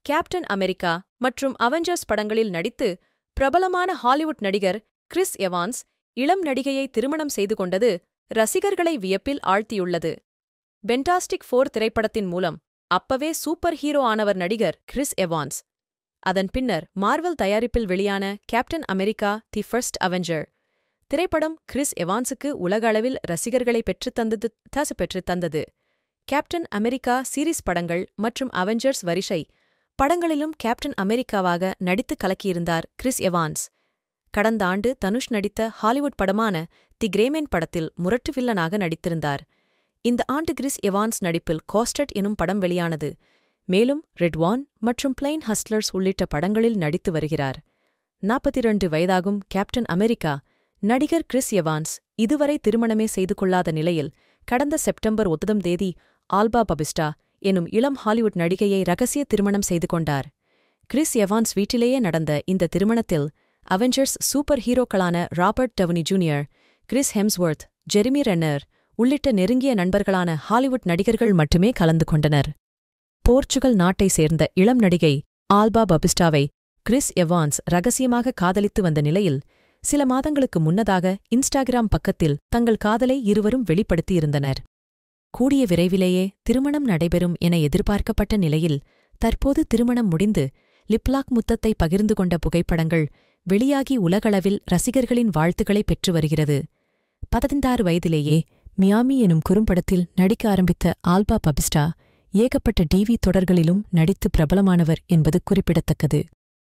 Captain America மற்றும் Avengers படங்களில் நடித்து பிரபலமான ஹாலிவுட் நடிகர் கிறிஸ் எவான்ஸ் இளம் நடிகையை திருமணம் செய்து கொண்டது ரசிகர்களை வியப்பில் ஆழ்த்தியுள்ளது. ஃபென்டாஸ்டிக் ஃபோர் திரைப்படத்தின் மூலம் அப்பவே சூப்பர் ஹீரோ ஆனவர் நடிகர் கிறிஸ் எவான்ஸ். அதன் பின்னர் மார்வெல் தயாரிப்பில் வெளியான captain America the first Avenger திரைப்படம் கிறிஸ் எவான்ஸுக்கு உலக அளவில் ரசிகர்களை பெற்றுத்தந்தது. கேப்டன் அமெரிக்கா சீரிஸ் படங்கள் மற்றும் அவெஞ்சர்ஸ் வரிசை படங்களிலும் கேப்டன் அமெரிக்காவாக நடித்து கலக்கியிருந்தார் கிறிஸ் எவான்ஸ். கடந்த ஆண்டு தனுஷ் நடித்த ஹாலிவுட் படமான தி கிரேமேன் படத்தில் முரட்டு வில்லனாக நடித்திருந்தார். இந்த ஆண்டு கிறிஸ் எவான்ஸ் நடிப்பில் கோஸ்டட் எனும் படம் வெளியானது. மேலும் ரெட் வான் மற்றும் பிளைன் ஹஸ்லர்ஸ் உள்ளிட்ட படங்களில் நடித்து வருகிறார். 42 வயதாகும் கேப்டன் அமெரிக்கா நடிகர் கிறிஸ் எவான்ஸ் இதுவரை திருமணமே செய்து கொள்ளாத நிலையில் கடந்த செப்டம்பர் 9 ஆல்பா பபிஸ்டா எனும் இளம் ஹாலிவுட் நடிகையை ரகசிய திருமணம் செய்து கொண்டார். கிறிஸ் எவான்ஸ் வீட்டிலேயே நடந்த இந்த திருமணத்தில் அவெஞ்சர்ஸ் சூப்பர் ஹீரோக்களான Robert Downey Junior, Chris Hemsworth, Jeremy Renner உள்ளிட்ட நெருங்கிய நண்பர்களான ஹாலிவுட் நடிகர்கள் மட்டுமே கலந்து கொண்டனர். போர்ச்சுகல் நாட்டை சேர்ந்த இளம் நடிகை ஆல்பா பபிஸ்டாவை கிறிஸ் எவான்ஸ் ரகசியமாக காதலித்து வந்த நிலையில் சில மாதங்களுக்கு முன்னதாக இன்ஸ்டாகிராம் பக்கத்தில் தங்கள் காதலை இருவரும் வெளிப்படுத்தியிருந்தனர். கூடிய விரைவிலேயே திருமணம் நடைபெறும் என எதிர்பார்க்கப்பட்ட நிலையில் தற்போது திருமணம் முடிந்து லிப்லாக் முத்தத்தை பகிர்ந்து கொண்ட புகைப்படங்கள் வெளியாகி உலகளவில் ரசிகர்களின் வாழ்த்துக்களை பெற்று வருகிறது. 16 வயதிலேயே மியாமி எனும் குறும்படத்தில் நடிக்க ஆரம்பித்த ஆல்பா பபிஸ்டா ஏகப்பட்ட டிவி தொடர்களிலும் நடித்து பிரபலமானவர் என்பது குறிப்பிடத்தக்கது.